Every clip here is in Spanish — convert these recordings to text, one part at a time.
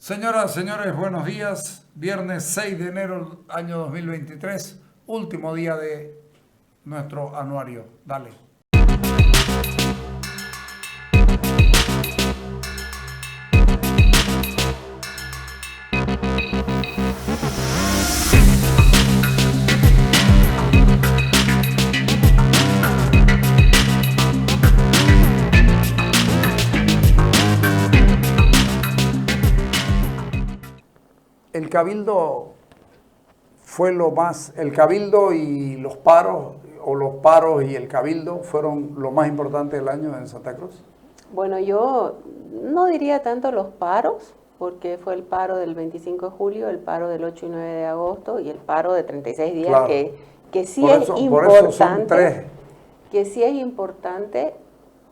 Señoras, señores, buenos días. Viernes 6 de enero año 2023, último día de nuestro anuario. Dale. El cabildo fue el cabildo y los paros, o los paros y el cabildo fueron lo más importante del año en Santa Cruz. Bueno, yo no diría tanto los paros, porque fue el paro del 25 de julio, el paro del 8 y 9 de agosto y el paro de 36 días, Claro. que sí Por es eso son importante, tres. que sí es importante,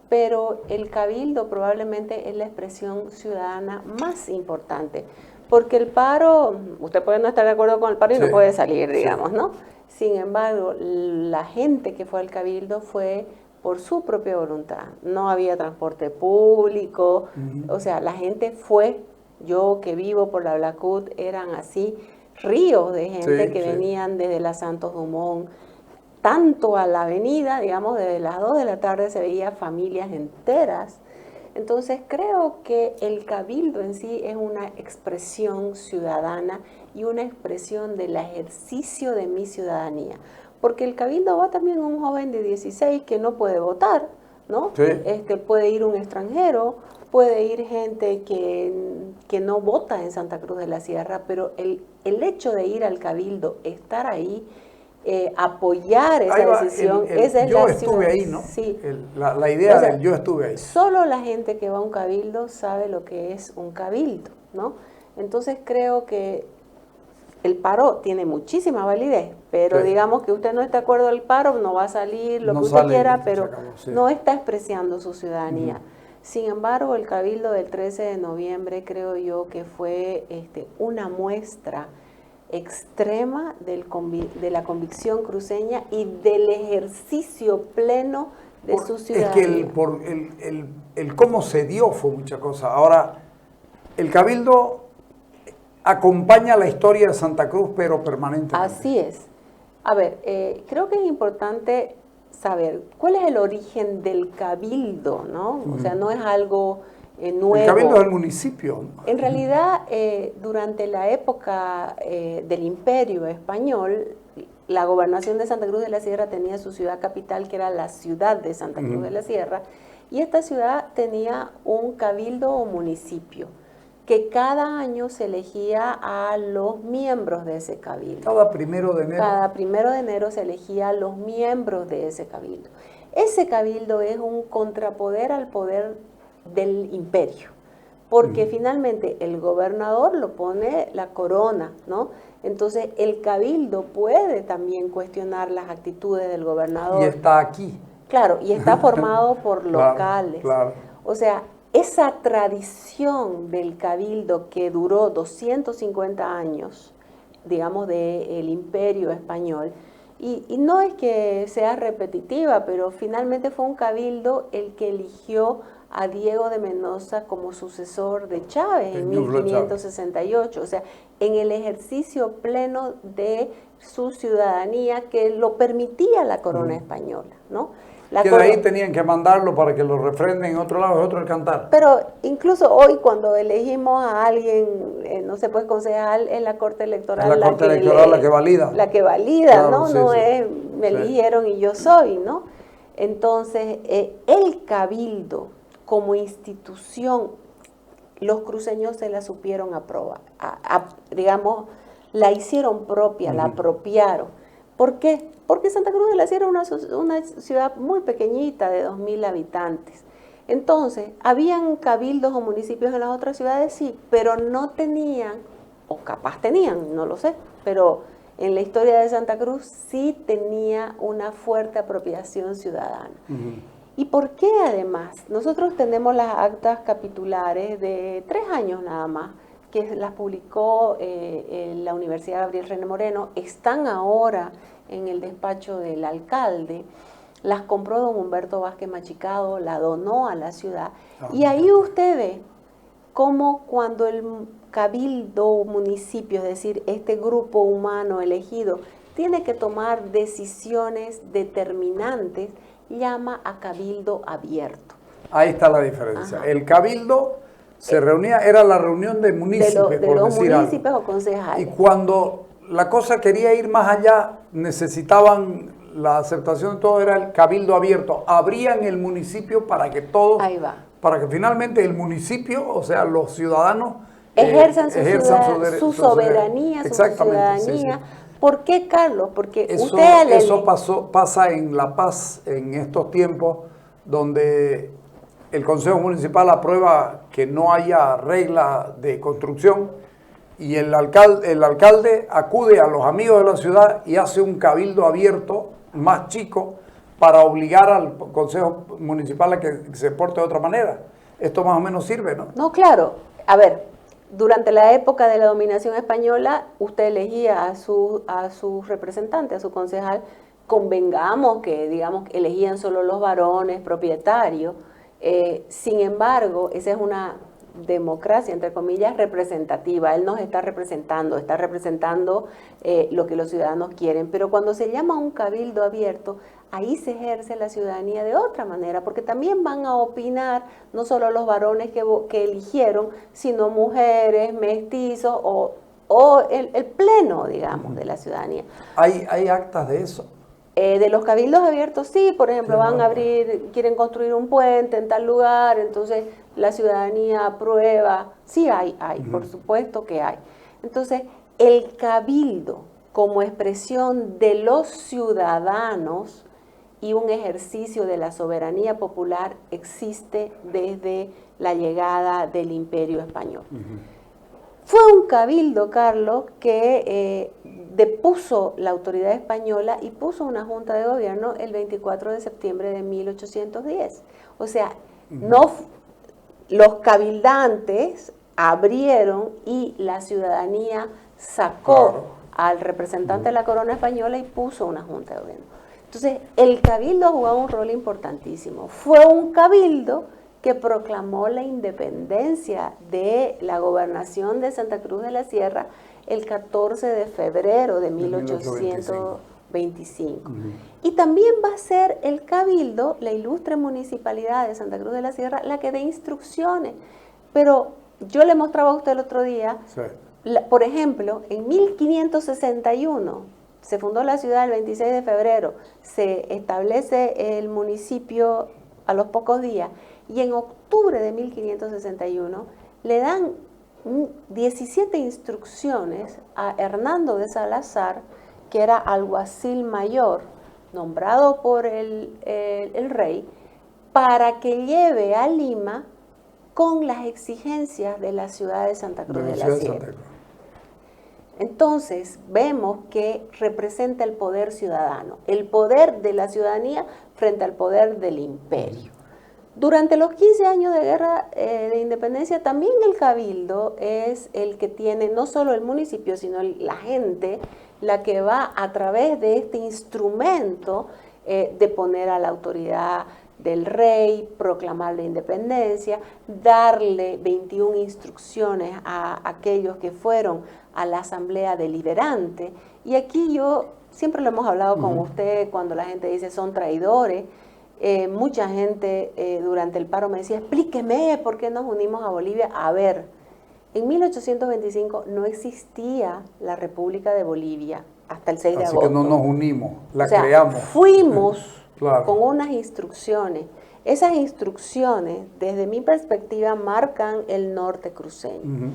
pero el cabildo probablemente es la expresión ciudadana más importante, porque el paro, usted puede no estar de acuerdo con el paro y Sí, no puede salir, sí. digamos, ¿no? Sin embargo, la gente que fue al cabildo fue por su propia voluntad. No había transporte público, o sea, la gente fue. Yo que vivo por la Blacut, eran así ríos de gente Sí, que sí. venían desde la Santos Dumont, tanto a la avenida, digamos, desde las 2 de la tarde se veía familias enteras. Entonces creo que el cabildo en sí es una expresión ciudadana y una expresión del ejercicio de mi ciudadanía. Porque el cabildo va también un joven de 16 que no puede votar, ¿no? Sí. Puede ir un extranjero, puede ir gente que no vota en Santa Cruz de la Sierra, pero el hecho de ir al cabildo, estar ahí, apoyar esa Ahí va, decisión, esa es yo la estuve ciudad. ahí, ¿no? Sí. La idea O sea, del yo estuve ahí. solo la gente que va a un cabildo sabe lo que es un cabildo, ¿no? Entonces creo que el paro tiene muchísima validez, pero Sí. digamos que usted no está de acuerdo del paro, no va a salir lo No que usted sale, quiera, se pero acabó, sí. no está expresando su ciudadanía. Sin embargo, el cabildo del 13 de noviembre creo yo que fue una muestra extrema de la convicción cruceña y del ejercicio pleno de su Es que ciudadanía. el cómo se dio fue mucha cosa. Ahora, el cabildo acompaña la historia de Santa Cruz, pero permanentemente. Así es. A ver, creo que es importante saber cuál es el origen del cabildo, ¿no? O sea, no es algo nuevo. El cabildo es el municipio. En realidad, durante la época del Imperio Español, la gobernación de Santa Cruz de la Sierra tenía su ciudad capital, que era la ciudad de Santa Cruz de la Sierra, y esta ciudad tenía un cabildo o municipio, que cada año se elegía a los miembros de ese cabildo. Cada 1 de enero. Cada 1 de enero se elegía a los miembros de ese cabildo. Ese cabildo es un contrapoder al poder del imperio, porque finalmente el gobernador lo pone la corona, ¿no? Entonces el cabildo puede también cuestionar las actitudes del gobernador. Y está aquí. Claro, y está formado por locales. Claro. O sea, esa tradición del cabildo que duró 250 años, digamos, del Imperio Español, y no es que sea repetitiva, pero finalmente fue un cabildo el que eligió a Diego de Mendoza como sucesor de Chávez en 1568, o sea, en el ejercicio pleno de su ciudadanía que lo permitía la corona española, ¿no? Que de ahí tenían que mandarlo para que lo refrenden en otro lado, es otro el cantar. Pero incluso hoy cuando elegimos a alguien, no sé, pues concejal en la Corte Electoral. Es la Corte Electoral la que valida. La que valida, Claro, ¿no? sí, No sí. es, me eligieron y yo soy, ¿no? Entonces, el cabildo como institución, los cruceños se la supieron aprobar, digamos, la hicieron propia, la apropiaron. ¿Por qué? Porque Santa Cruz de la Sierra es una ciudad muy pequeñita de 2.000 habitantes. Entonces, habían cabildos o municipios en las otras ciudades, sí, pero no tenían, o capaz tenían, no lo sé, pero en la historia de Santa Cruz sí tenía una fuerte apropiación ciudadana. ¿Y por qué además? Nosotros tenemos las actas capitulares de 3 años nada más, que las publicó en la Universidad Gabriel René Moreno, están ahora en el despacho del alcalde, las compró don Humberto Vázquez Machicado, la donó a la ciudad, y ahí usted ve cómo cuando el cabildo municipio, es decir, este grupo humano elegido, tiene que tomar decisiones determinantes, llama a cabildo abierto. Ahí está la diferencia. Ajá. El cabildo se reunía, era la reunión de municipios, de los municipios o y concejales. cuando la cosa quería ir más allá, necesitaban la aceptación de todo, era el cabildo abierto. Abrían el municipio para que todos, Ahí va. para que finalmente el municipio, o sea, los ciudadanos, Ejerzan su soberanía, su ciudadanía. Sí, sí. ¿Por qué, Carlos? Porque Eso pasa en La Paz en estos tiempos, donde el Consejo Municipal aprueba que no haya regla de construcción y el alcalde acude a los amigos de la ciudad y hace un cabildo abierto más chico para obligar al Consejo Municipal a que se porte de otra manera. Esto más o menos sirve, ¿no? No, claro. A ver, durante la época de la dominación española, usted elegía a su representante, a su concejal. Convengamos que, digamos, elegían solo los varones propietarios. Sin embargo, esa es una democracia, entre comillas, representativa. Él nos está representando lo que los ciudadanos quieren. Pero cuando se llama un cabildo abierto, ahí se ejerce la ciudadanía de otra manera, porque también van a opinar no solo los varones que eligieron, sino mujeres, mestizos o el pleno, digamos, de la ciudadanía. ¿Hay actas de eso? De los cabildos abiertos, sí, por ejemplo, van a abrir, quieren construir un puente en tal lugar, entonces la ciudadanía aprueba. Sí hay, por supuesto que hay. Entonces, el cabildo como expresión de los ciudadanos y un ejercicio de la soberanía popular existe desde la llegada del Imperio Español. Fue un cabildo, Carlos, que depuso la autoridad española y puso una junta de gobierno el 24 de septiembre de 1810. O sea, los cabildantes abrieron y la ciudadanía sacó al representante de la corona española y puso una junta de gobierno. Entonces, el cabildo jugó un rol importantísimo. Fue un cabildo que proclamó la independencia de la gobernación de Santa Cruz de la Sierra el 14 de febrero de 1825. Y también va a ser el cabildo, la ilustre municipalidad de Santa Cruz de la Sierra, la que dé instrucciones. Pero yo le mostraba a usted el otro día, por ejemplo, en 1561, se fundó la ciudad el 26 de febrero, se establece el municipio a los pocos días, y en octubre de 1561 le dan 17 instrucciones a Hernando de Salazar, que era alguacil mayor, nombrado por el rey, para que lleve a Lima con las exigencias de la ciudad de Santa Cruz de la Sierra. Entonces, vemos que representa el poder ciudadano, el poder de la ciudadanía frente al poder del imperio. Durante los 15 años de guerra de independencia, también el cabildo es el que tiene no solo el municipio, sino la gente, la que va a través de este instrumento de poner a la autoridad del rey, proclamar la independencia, darle 21 instrucciones a aquellos que fueron a la asamblea deliberante. Y aquí yo, siempre lo hemos hablado con usted, cuando la gente dice son traidores, mucha gente durante el paro me decía, explíqueme por qué nos unimos a Bolivia. A ver, en 1825 no existía la República de Bolivia hasta el 6 de agosto. Así que no nos unimos, creamos. Fuimos con unas instrucciones. Esas instrucciones, desde mi perspectiva, marcan el norte cruceño.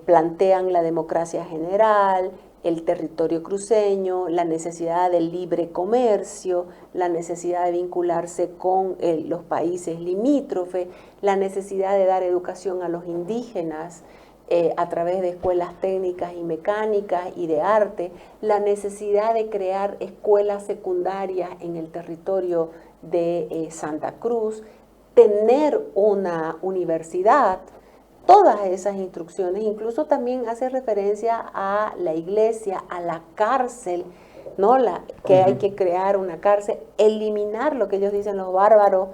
Plantean la democracia general, el territorio cruceño, la necesidad del libre comercio, la necesidad de vincularse con los países limítrofes, la necesidad de dar educación a los indígenas a través de escuelas técnicas y mecánicas y de arte, la necesidad de crear escuelas secundarias en el territorio de Santa Cruz, tener una universidad. Todas esas instrucciones, incluso también hace referencia a la iglesia, a la cárcel, ¿no? Que hay que crear una cárcel, eliminar lo que ellos dicen los bárbaros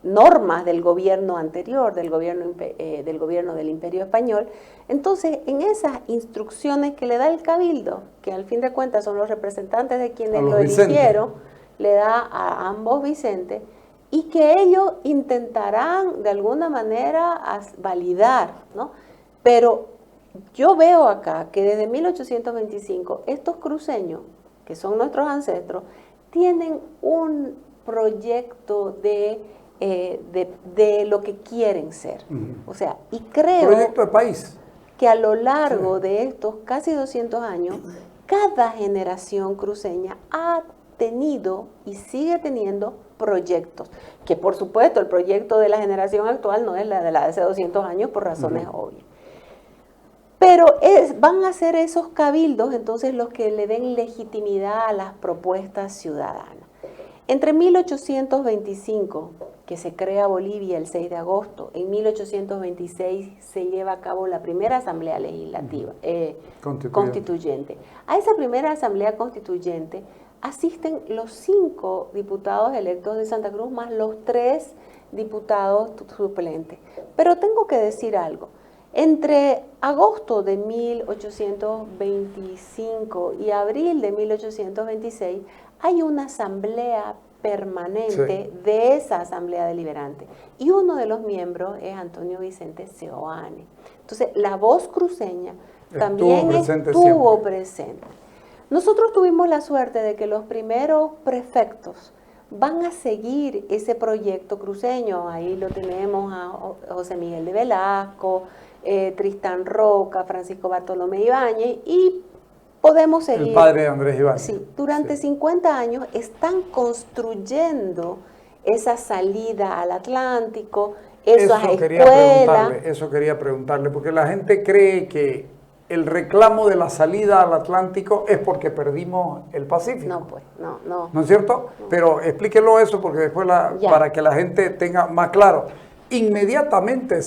normas del gobierno anterior, del gobierno del Imperio Español. Entonces, en esas instrucciones que le da el Cabildo, que al fin de cuentas son los representantes de quienes lo eligieron, le da a ambos Vicentes, y que ellos intentarán de alguna manera validar, ¿no? Pero yo veo acá que desde 1825 estos cruceños, que son nuestros ancestros, tienen un proyecto de lo que quieren ser. O sea, y creo proyecto de país, que a lo largo de estos casi 200 años, cada generación cruceña ha tenido y sigue teniendo proyectos, que por supuesto el proyecto de la generación actual no es la de hace 200 años por razones obvias. Pero van a ser esos cabildos entonces los que le den legitimidad a las propuestas ciudadanas. Entre 1825, que se crea Bolivia el 6 de agosto, en 1826 se lleva a cabo la primera asamblea legislativa constituyente. A esa primera asamblea constituyente asisten los 5 diputados electos de Santa Cruz más los 3 diputados suplentes. Pero tengo que decir algo. Entre agosto de 1825 y abril de 1826 hay una asamblea permanente de esa asamblea deliberante. Y uno de los miembros es Antonio Vicente Seoane. Entonces, la voz cruceña también estuvo presente. Nosotros tuvimos la suerte de que los primeros prefectos van a seguir ese proyecto cruceño. Ahí lo tenemos a José Miguel de Velasco, Tristán Roca, Francisco Bartolomé Ibáñez, y podemos seguir. El padre de Andrés Ibáñez. Sí, durante 50 años están construyendo esa salida al Atlántico, esas escuelas. Eso quería preguntarle, porque la gente cree que el reclamo de la salida al Atlántico es porque perdimos el Pacífico. No, pues, no. ¿No es cierto? No. Pero explíquelo eso, porque después para que la gente tenga más claro. Inmediatamente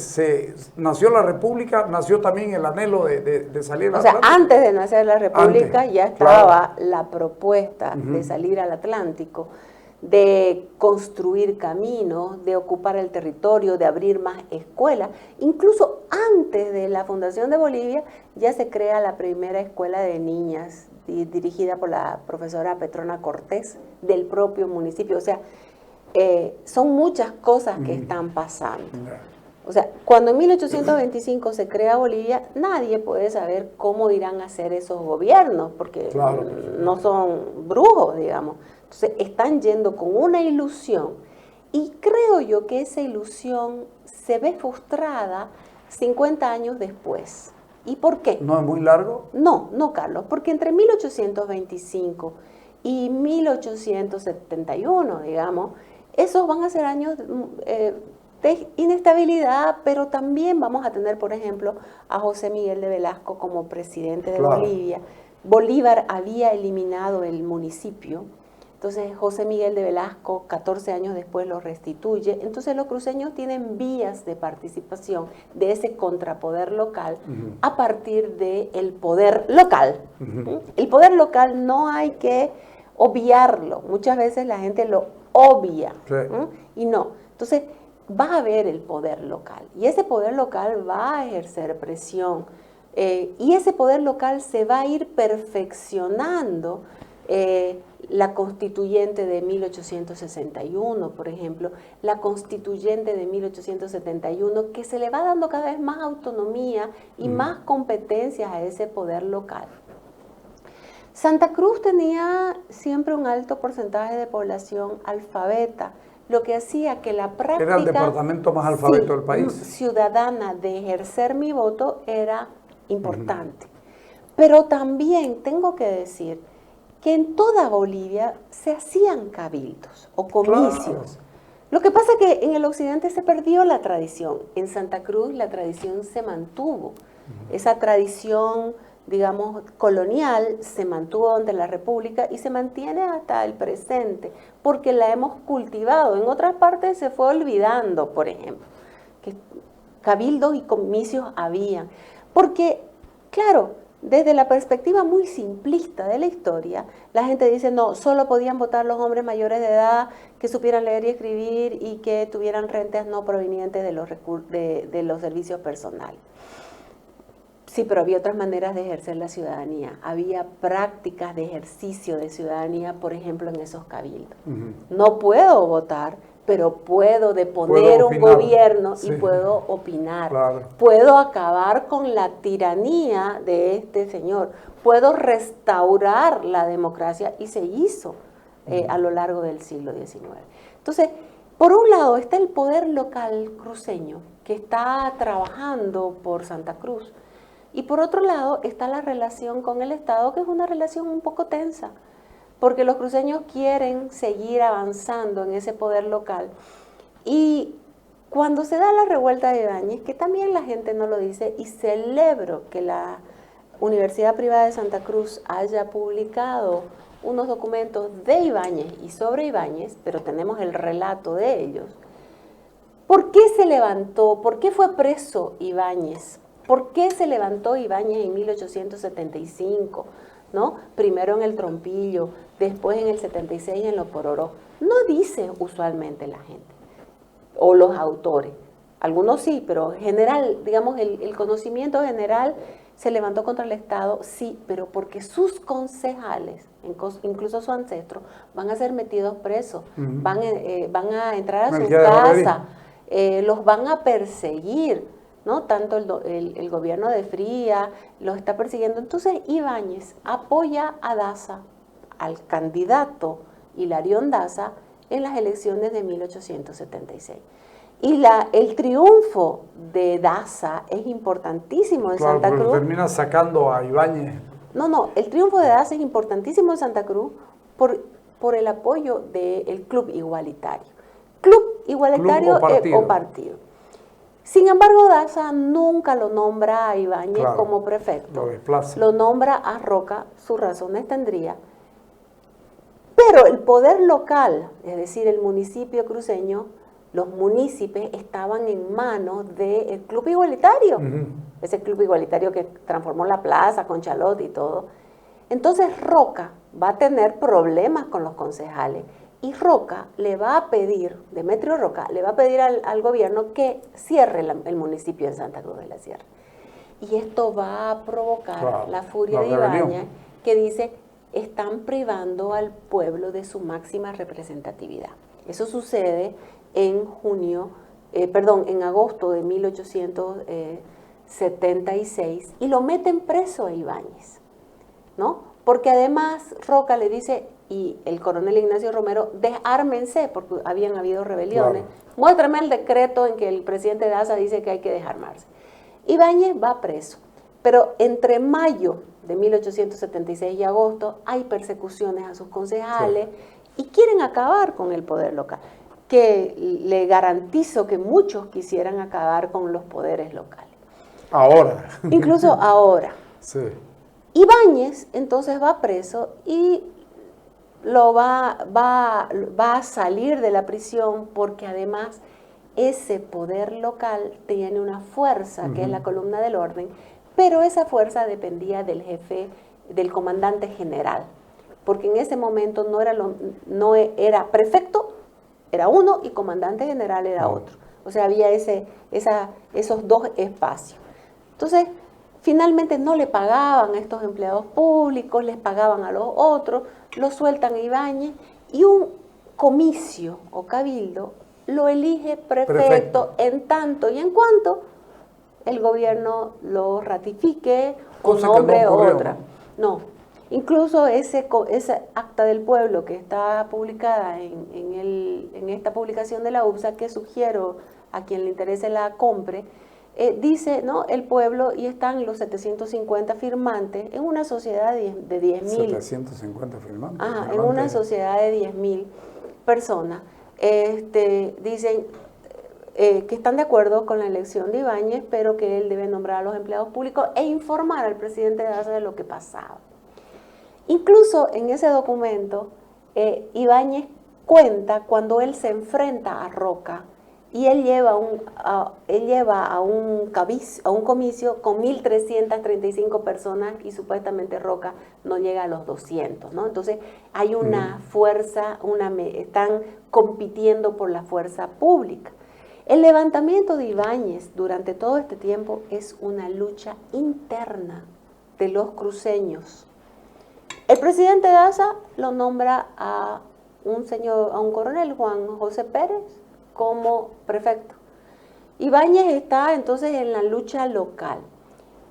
nació la República, nació también el anhelo de salir al Atlántico. O sea, antes de nacer la República ya estaba la propuesta de salir al Atlántico, de construir caminos, de ocupar el territorio, de abrir más escuelas. Incluso antes de la fundación de Bolivia ya se crea la primera escuela de niñas dirigida por la profesora Petrona Cortés del propio municipio. O sea, son muchas cosas que están pasando. O sea, cuando en 1825 se crea Bolivia, nadie puede saber cómo irán a ser esos gobiernos, porque no son brujos, digamos. Entonces, están yendo con una ilusión, y creo yo que esa ilusión se ve frustrada 50 años después. ¿Y por qué? ¿No es muy largo? No, Carlos, porque entre 1825 y 1871, digamos, esos van a ser años de inestabilidad, pero también vamos a tener, por ejemplo, a José Miguel de Velasco como presidente de Bolivia. Bolívar había eliminado el municipio, entonces José Miguel de Velasco 14 años después lo restituye. Entonces los cruceños tienen vías de participación de ese contrapoder local a partir del poder local. El poder local no hay que obviarlo, muchas veces la gente lo obvia, y no. Entonces va a haber el poder local, y ese poder local va a ejercer presión, y ese poder local se va a ir perfeccionando. La constituyente de 1861, por ejemplo, la constituyente de 1871, que se le va dando cada vez más autonomía y más competencias a ese poder local. Santa Cruz tenía siempre un alto porcentaje de población alfabeta, lo que hacía que la práctica... Era el departamento más alfabeto del país. Ciudadana de ejercer mi voto era importante. Pero también tengo que decir que en toda Bolivia se hacían cabildos o comicios. Lo que pasa es que en el occidente se perdió la tradición. En Santa Cruz la tradición se mantuvo. Esa tradición, digamos, colonial se mantuvo durante la República y se mantiene hasta el presente, porque la hemos cultivado. En otras partes se fue olvidando, por ejemplo, que cabildos y comicios habían. Porque, claro, desde la perspectiva muy simplista de la historia, la gente dice, no, solo podían votar los hombres mayores de edad que supieran leer y escribir y que tuvieran rentas no provenientes de los servicios personales. Sí, pero había otras maneras de ejercer la ciudadanía. Había prácticas de ejercicio de ciudadanía, por ejemplo, en esos cabildos. No puedo votar, pero puedo deponer un gobierno y puedo opinar. Claro. Puedo acabar con la tiranía de este señor. Puedo restaurar la democracia, y se hizo a lo largo del siglo XIX. Entonces, por un lado está el poder local cruceño, que está trabajando por Santa Cruz, y por otro lado está la relación con el Estado, que es una relación un poco tensa, porque los cruceños quieren seguir avanzando en ese poder local. Y cuando se da la revuelta de Ibáñez, que también la gente no lo dice, y celebro que la Universidad Privada de Santa Cruz haya publicado unos documentos de Ibáñez y sobre Ibáñez, pero tenemos el relato de ellos. ¿Por qué se levantó? ¿Por qué fue preso Ibáñez? ¿Por qué se levantó Ibáñez en 1875? ¿No? Primero en el Trompillo, después en el 76 en Los Pororó. No dice usualmente la gente, o los autores. Algunos sí, pero general, digamos, el conocimiento general se levantó contra el Estado, sí, pero porque sus concejales, incluso sus ancestros, van a ser metidos presos, van a entrar a su casa, los van a perseguir, ¿no? Tanto el gobierno de Fría los está persiguiendo. Entonces Ibáñez apoya a Daza, al candidato Hilarión Daza, en las elecciones de 1876. Y el triunfo de Daza es importantísimo en Santa Cruz. Termina sacando a Ibáñez. No, el triunfo de Daza es importantísimo en Santa Cruz por el apoyo del Club Igualitario. Club Igualitario o partido. Sin embargo, Daza nunca lo nombra a Ibáñez como prefecto. Lo nombra a Roca, sus razones tendría. Pero el poder local, es decir, el municipio cruceño, los municipios estaban en manos del Club Igualitario. Ese Club Igualitario que transformó la plaza con Chalot y todo. Entonces Roca va a tener problemas con los concejales. Y Roca le va a pedir, Demetrio Roca, le va a pedir al gobierno que cierre el municipio de Santa Cruz de la Sierra. Y esto va a provocar la furia de Ibáñez, que dice, están privando al pueblo de su máxima representatividad. Eso sucede en agosto de 1876, y lo meten preso a Ibáñez, ¿no? Porque además Roca le dice, y el coronel Ignacio Romero, desármense, porque habían habido rebeliones. Muéstrame el decreto en que el presidente Daza dice que hay que desarmarse. Ibáñez va preso, pero entre mayo de 1876 y agosto hay persecuciones a sus concejales y quieren acabar con el poder local, que le garantizo que muchos quisieran acabar con los poderes locales. Ahora. Incluso ahora. Sí. Ibáñez entonces va preso y va a salir de la prisión, porque además ese poder local tiene una fuerza, que es la columna del orden, pero esa fuerza dependía del jefe, del comandante general, porque en ese momento no era prefecto, era uno, y comandante general era otro. O sea, había esos dos espacios. Entonces, finalmente no le pagaban a estos empleados públicos, les pagaban a los otros, lo sueltan a Ibáñez, y un comicio o cabildo lo elige prefecto en tanto y en cuanto el gobierno lo ratifique o nombre otra. No, incluso ese acta del pueblo que está publicada en esta publicación de la UPSA, que sugiero a quien le interese la compre, dice, ¿no?, el pueblo, y están los 750 firmantes en una sociedad de 10.000. 750 firmantes. En una sociedad de 10.000 personas. Dicen que están de acuerdo con la elección de Ibáñez, pero que él debe nombrar a los empleados públicos e informar al presidente Daza de lo que pasaba. Incluso en ese documento, Ibáñez cuenta cuando él se enfrenta a Roca y él lleva a un comicio con 1.335 personas y supuestamente Roca no llega a los 200, ¿no? Entonces hay una fuerza, están compitiendo por la fuerza pública. El levantamiento de Ibáñez durante todo este tiempo es una lucha interna de los cruceños. El presidente Daza lo nombra a un coronel, Juan José Pérez, como prefecto. Ibáñez está entonces en la lucha local.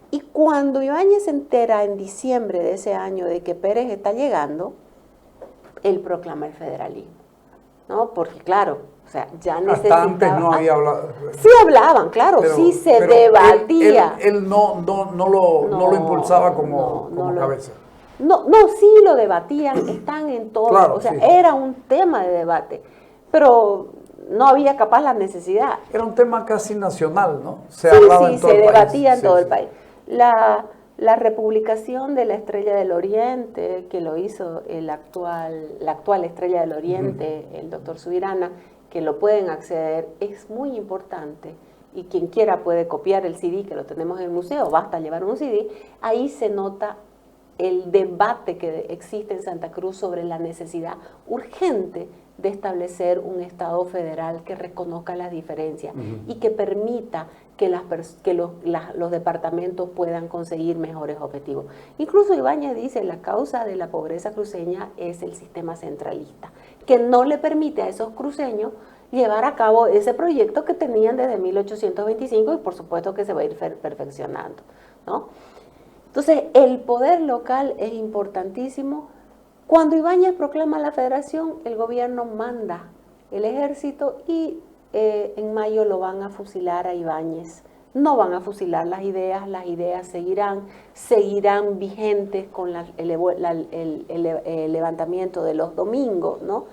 Y cuando Ibáñez se entera en diciembre de ese año de que Pérez está llegando, él proclama el federalismo, ¿no? Porque claro, o sea, ya necesitaba... Hasta antes no había hablado. Sí hablaban, claro, pero, sí se debatía. Él no lo impulsaba como cabeza. No, sí lo debatían, están en todo, claro, o sea, sí. Era un tema de debate, pero no había capaz la necesidad. Era un tema casi nacional, ¿no? Se debatía en todo el país. La republicación de la Estrella del Oriente, que lo hizo la actual Estrella del Oriente, el doctor Subirana, que lo pueden acceder, es muy importante. Y quien quiera puede copiar el CD, que lo tenemos en el museo, basta llevar un CD, ahí se nota el debate que existe en Santa Cruz sobre la necesidad urgente de establecer un Estado federal que reconozca las diferencias y que permita que los departamentos puedan conseguir mejores objetivos. Incluso Ibáñez dice, la causa de la pobreza cruceña es el sistema centralista, que no le permite a esos cruceños llevar a cabo ese proyecto que tenían desde 1825 y por supuesto que se va a ir perfeccionando, ¿no? Entonces, el poder local es importantísimo. Cuando Ibáñez proclama la federación, el gobierno manda el ejército y en mayo lo van a fusilar a Ibáñez. No van a fusilar las ideas seguirán vigentes con el levantamiento de los domingos, ¿no?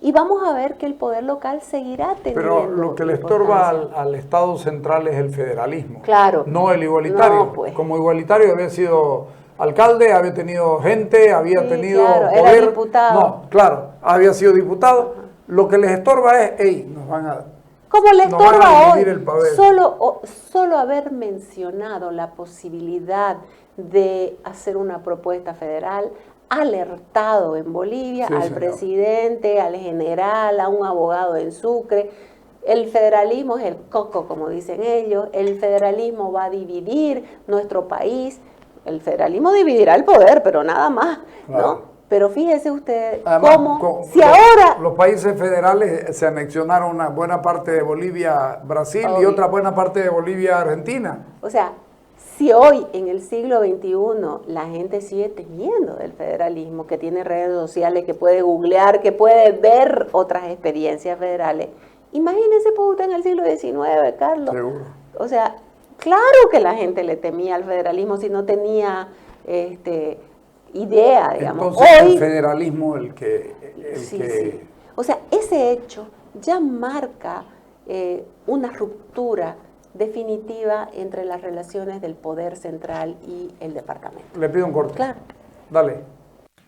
Y vamos a ver que el poder local seguirá teniendo. Pero lo que le estorba al Estado central es el federalismo. Claro. No el igualitario. No, pues. Como igualitario había sido alcalde, había tenido gente, había tenido claro, poder. Era diputado. No, claro, había sido diputado. Lo que les estorba es, nos van a... Como le estorba hoy, solo haber mencionado la posibilidad de hacer una propuesta federal, alertado en Bolivia al presidente, al general, a un abogado en Sucre. El federalismo es el coco, como dicen ellos. El federalismo va a dividir nuestro país. El federalismo dividirá el poder, pero nada más, ¿no? Claro. Pero fíjese usted ahora... Los países federales se anexionaron una buena parte de Bolivia, Brasil, y otra buena parte de Bolivia, Argentina. O sea, si hoy, en el siglo XXI, la gente sigue temiendo del federalismo, que tiene redes sociales, que puede googlear, que puede ver otras experiencias federales, imagínense usted en el siglo XIX, Carlos. Seguro. O sea, claro que la gente le temía al federalismo si no tenía idea, digamos. Entonces, hoy, el federalismo el que... Sí. O sea, ese hecho ya marca una ruptura definitiva entre las relaciones del poder central y el departamento. Le pido un corte. Claro. Dale.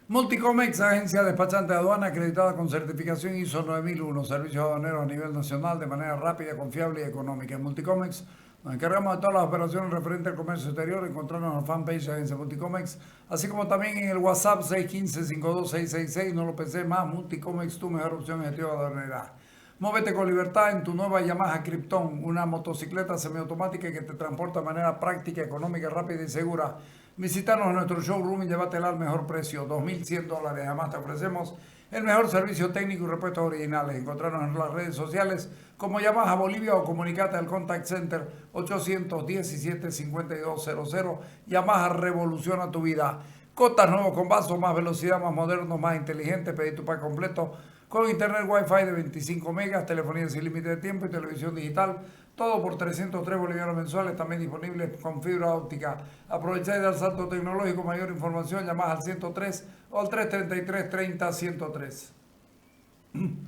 Multicomex, agencia despachante de aduana acreditada con certificación ISO 9001, servicios aduaneros a nivel nacional de manera rápida, confiable y económica. En Multicomex nos encargamos de todas las operaciones referentes al comercio exterior. Encontrarnos en la fanpage de agencia Multicomex, así como también en el WhatsApp 615-52666. No lo pensé más, Multicomex, tu mejor opción en gestión aduanera. Móvete con libertad en tu nueva Yamaha Krypton, una motocicleta semiautomática que te transporta de manera práctica, económica, rápida y segura. Visítanos en nuestro showroom y llévatela al mejor precio, $2,100. Además te ofrecemos el mejor servicio técnico y repuestos originales. Encontrarnos en las redes sociales como Yamaha Bolivia o comunicate al Contact Center 817-5200. Yamaha revoluciona tu vida. Cotas nuevos con vasos, más velocidad, más modernos, más inteligentes. Pedí tu pack completo con internet Wi-Fi de 25 megas, telefonía sin límite de tiempo y televisión digital. Todo por 303 bolivianos mensuales, también disponible con fibra óptica. Aprovechá y dar salto tecnológico. Mayor información, llamás al 103 o al 333-30-103.